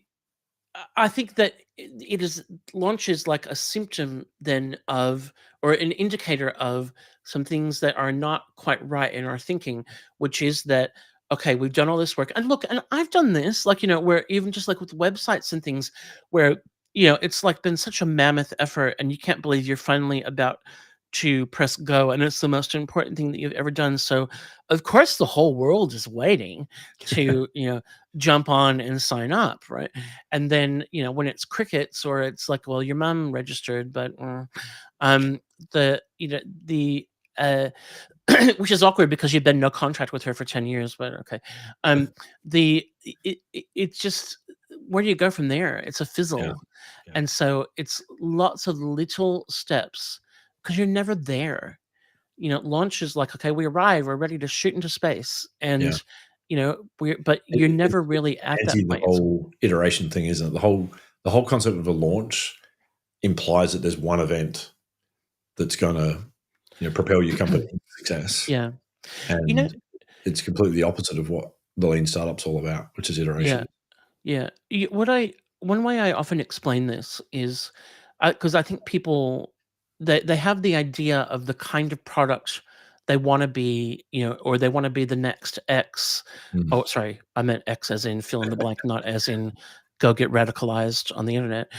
I think that it is launch is like a symptom then of, or an indicator of some things that are not quite right in our thinking, which is that, okay, we've done all this work. And look, and I've done this, like, where even just like with websites and things where, it's like been such a mammoth effort and you can't believe you're finally about to press go and it's the most important thing that you've ever done. So of course the whole world is waiting to, jump on and sign up, right? And then when it's crickets or it's like, well, your mom registered but um the the which is awkward because you've been no contract with her for 10 years, but okay. It's just, where do you go from there? It's a Yeah. fizzle. Yeah. And so it's lots of little steps because you're never there. Launch is like, okay, we arrive, we're ready to shoot into space, Yeah. and but you're It's never really at that anti the point. whole iteration thing, isn't it? The whole concept of a launch implies that there's one event that's gonna, propel your company into success. Yeah. You know, And it's completely the opposite of what the lean startup's all about, which is yeah. iteration. Yeah. One way I often explain this is, because I think people, they have the idea of the kind of product they want to be, or they want to be the next X. Mm. Oh, sorry, I meant X as in fill in the blank, not as in go get radicalized on the internet.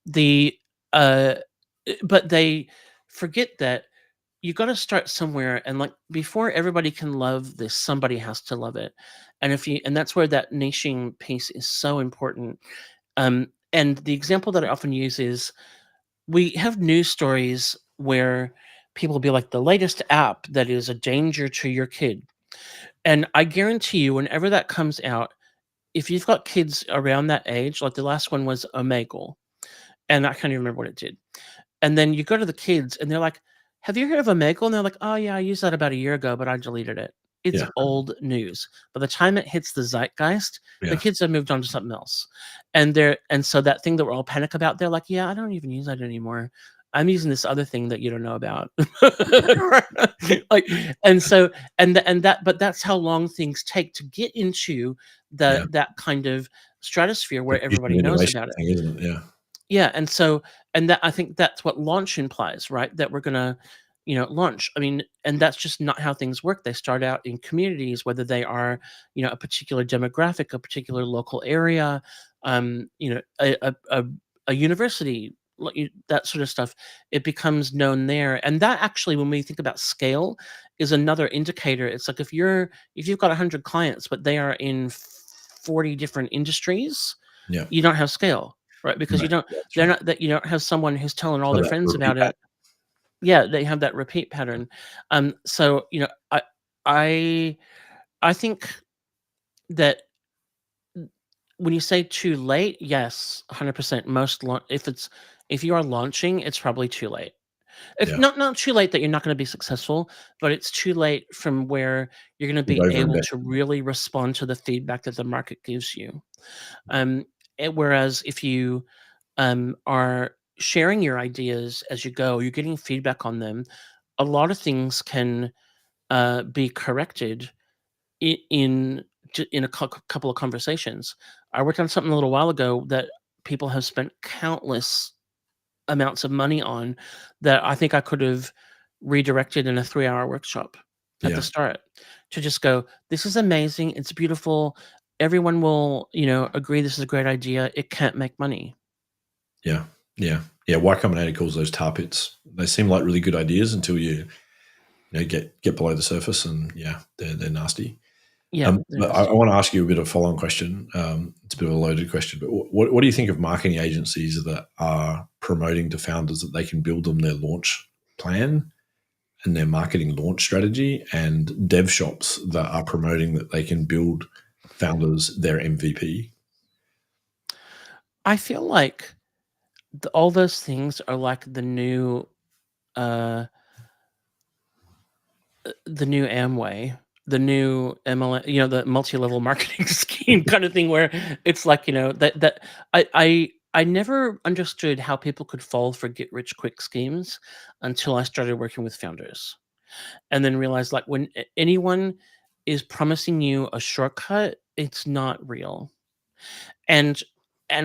The but they forget that you got to start somewhere, and like before everybody can love this, somebody has to love it. And that's where that niching piece is so important. And the example that I often use is we have news stories where people will be like, the latest app that is a danger to your kid. And I guarantee you, whenever that comes out, if you've got kids around that age, like the last one was Omegle, and I can't even remember what it did. And then you go to the kids and they're like, "Have you heard of Omegle?" And they're like, "Oh yeah, I used that about a year ago, but I deleted it." It's Yeah. old news. By the time it hits the zeitgeist, the Yeah. kids have moved on to something else. And so that thing that we're all panic about, they're like, "Yeah, I don't even use that anymore. I'm using this other thing that you don't know about." Like, and so and that but that's how long things take to get into Yeah. that kind of stratosphere The where mutual everybody knows innovation about it. thing, isn't it? Yeah. Yeah, and so and that I think that's what launch implies, right? That we're gonna, launch. I mean, and that's just not how things work. They start out in communities, whether they are, a particular demographic, a particular local area, a university, that sort of stuff. It becomes known there, and that actually, when we think about scale, is another indicator. It's like if you've got 100 clients, but they are in 40 different industries, Yeah. you don't have scale, right? Because No, you don't that's they're right. not that you don't have someone who's telling all So their that friends repeat about pattern. it. Yeah, they have that repeat pattern. So, I I think that when you say too late, yes, 100%. If you are launching, it's probably too late. It's Yeah. not too late that you're not gonna be successful, but it's too late from where you're gonna You've be able to overinvested. really respond to the feedback that the market gives you. Um, Whereas if you are sharing your ideas as you go, you're getting feedback on them. A lot of things can be corrected in in a couple of conversations. I worked on something a little while ago that people have spent countless amounts of money on that I think I could have redirected in a 3-hour workshop at the Yeah. start to just go, this is amazing. It's beautiful. Everyone will, agree this is a great idea. It can't make money. Yeah. Yeah. Yeah. Y Combinator calls those tar pits. They seem like really good ideas until get below the surface, and yeah, they're nasty. Yeah, they're But I nasty. want to ask you a bit of a follow-on question. It's a bit of a loaded question, but what do you think of marketing agencies that are promoting to founders that they can build them their launch plan and their marketing launch strategy, and dev shops that are promoting that they can build founders their MVP? I feel like all those things are like uh, the new Amway, the new MLM, the multi-level marketing scheme kind of thing, where it's like that I never understood how people could fall for get rich quick schemes until I started working with founders, and then realized like when anyone is promising you a shortcut, it's not real. And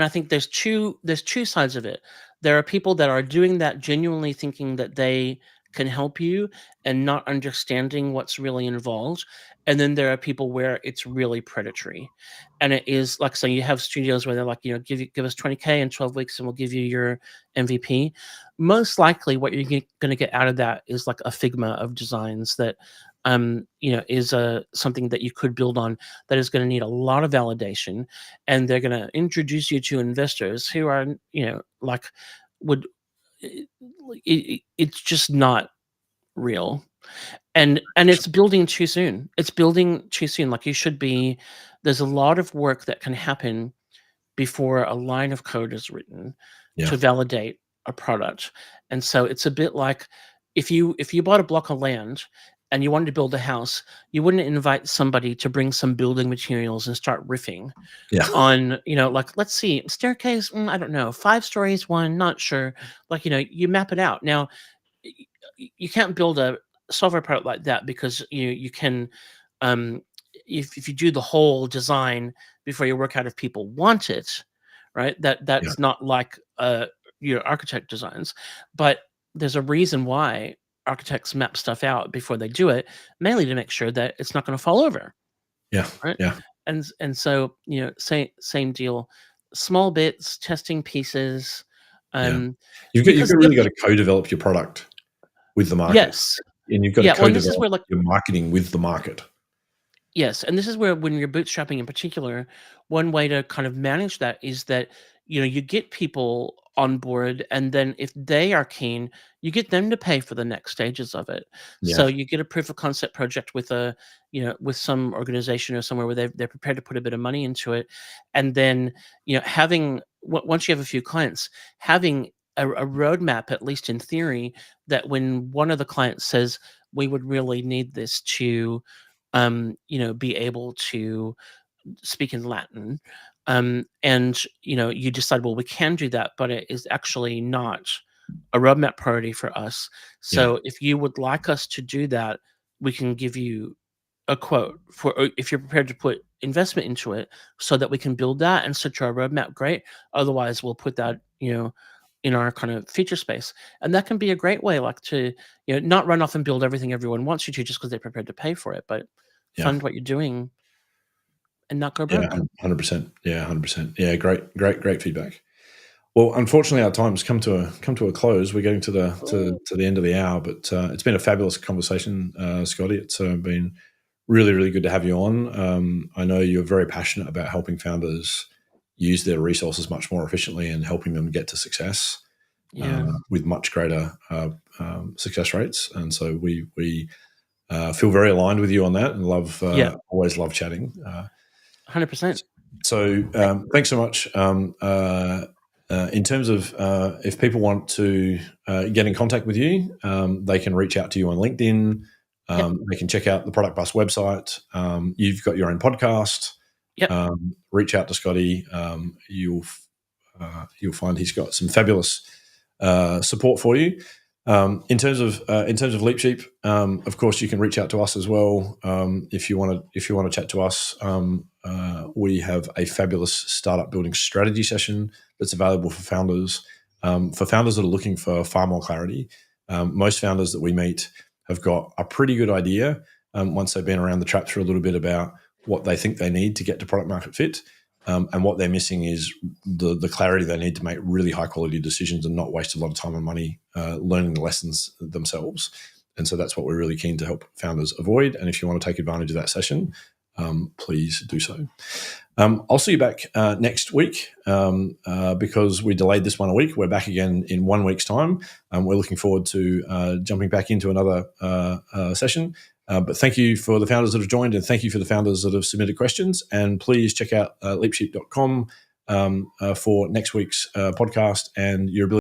I think there's two sides of it. There are people that are doing that genuinely thinking that they can help you and not understanding what's really involved. And then there are people where it's really predatory. And it is like, so you have studios where they're like, give us 20K in 12 weeks and we'll give you your MVP. Most likely what you're going to get out of that is like a figma of designs that is something that you could build on, that is going to need a lot of validation, and they're going to introduce you to investors who are like would it's just not real. And it's building too soon. It's building too soon. Like, you should be there's a lot of work that can happen before a line of code is written Yeah. to validate a product. And so it's a bit like, if you bought a block of land and you wanted to build a house, you wouldn't invite somebody to bring some building materials and start riffing Yeah. on, like, let's see, staircase, I don't know, 5 stories, one, not sure. Like, you map it out. Now, you can't build a software product like that, because you can, um, if you do the whole design before you work out if people want it, right? Yeah. That's not like your architect designs, but there's a reason why architects map stuff out before they do it, mainly to make sure that it's not going to fall over, Yeah. right? Yeah. And so same deal, small bits, testing pieces, Yeah. um, You've because got really got to co-develop your product with the market, yes, and you've got to yeah. Well, and this is co-develop where, like, your marketing with the market. yes, and this is where, when you're bootstrapping in particular, one way to kind of manage that is that you get people on board, and then if they are keen, you get them to pay for the next stages of it. So Yeah. you get a proof of concept project with with some organization or somewhere where they're prepared to put a bit of money into it, and then once you have a few clients, having a roadmap, at least in theory, that when one of the clients says we would really need this to be able to speak in Latin, and you decide, well, we can do that, but it is actually not a roadmap priority for us. Yeah. So if you would like us to do that, we can give you a quote for, if you're prepared to put investment into it, so that we can build that and set our roadmap. Great. Otherwise, we'll put that in our kind of feature space, and that can be a great way, like, to not run off and build everything everyone wants you to just because they're prepared to pay for it, but Yeah. fund what you're doing and not go Yeah. broke. 100%. Yeah. 100%. Yeah. Great feedback. Well, unfortunately, our time's come to a close. We're getting to the end of the hour, but it's been a fabulous conversation, Scotty. It's been really, really good to have you on. I know you're very passionate about helping founders use their resources much more efficiently and helping them get to success with much greater success rates. And so we feel very aligned with you on that, and always love chatting. 100%. So thanks so much. In terms of if people want to get in contact with you, they can reach out to you on LinkedIn. They can check out the Product Bus website. You've got your own podcast. Reach out to Scotty. You'll find he's got some fabulous support for you. In terms of LeapSheep, of course, you can reach out to us as well if you want to chat to us. We have a fabulous startup building strategy session that's available for founders that are looking for far more clarity. Most founders that we meet have got a pretty good idea once they've been around the traps for a little bit about what they think they need to get to product market fit. And what they're missing is the clarity they need to make really high quality decisions and not waste a lot of time and money learning the lessons themselves. And so that's what we're really keen to help founders avoid. And if you want to take advantage of that session, please do so. I'll see you back next week because we delayed this one a week. We're back again in 1 week's time. We're looking forward to jumping back into another session. But thank you for the founders that have joined, and thank you for the founders that have submitted questions. And please check out leapsheep.com for next week's podcast and your ability